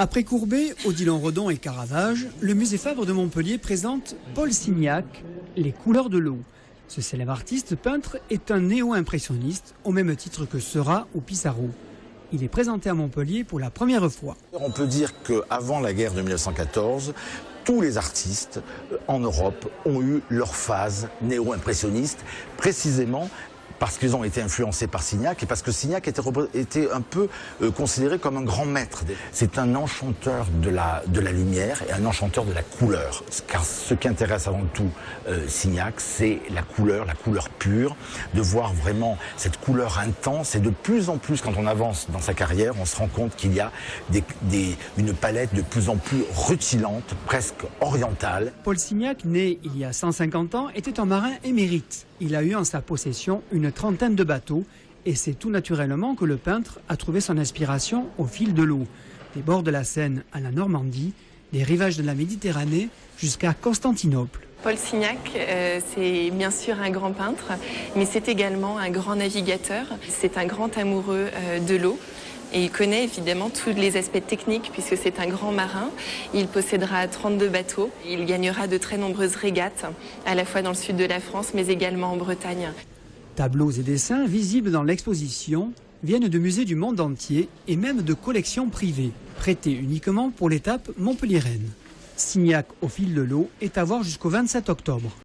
Après Courbet, Odilon-Redon et Caravage, le musée Fabre de Montpellier présente Paul Signac, Les couleurs de l'eau. Ce célèbre artiste peintre est un néo-impressionniste, au même titre que Seurat ou Pissarro. Il est présenté à Montpellier pour la première fois. On peut dire qu'avant la guerre de 1914, tous les artistes en Europe ont eu leur phase néo-impressionniste, précisément parce qu'ils ont été influencés par Signac et parce que Signac était un peu considéré comme un grand maître. C'est un enchanteur de la lumière et un enchanteur de la couleur. Car ce qui intéresse avant tout Signac, c'est la couleur pure, de voir vraiment cette couleur intense. Et de plus en plus, quand on avance dans sa carrière, on se rend compte qu'il y a une palette de plus en plus rutilante, presque orientale. Paul Signac, né il y a 150 ans, était un marin émérite. Il a eu en sa possession une trentaine de bateaux et c'est tout naturellement que le peintre a trouvé son inspiration au fil de l'eau. Des bords de la Seine à la Normandie, des rivages de la Méditerranée jusqu'à Constantinople. Paul Signac, c'est bien sûr un grand peintre, mais c'est également un grand navigateur. C'est un grand amoureux de l'eau. Et il connaît évidemment tous les aspects techniques puisque c'est un grand marin. Il possédera 32 bateaux. Il gagnera de très nombreuses régates, à la fois dans le sud de la France mais également en Bretagne. Tableaux et dessins visibles dans l'exposition viennent de musées du monde entier et même de collections privées, prêtées uniquement pour l'étape montpelliéraine. Signac au fil de l'eau est à voir jusqu'au 27 octobre.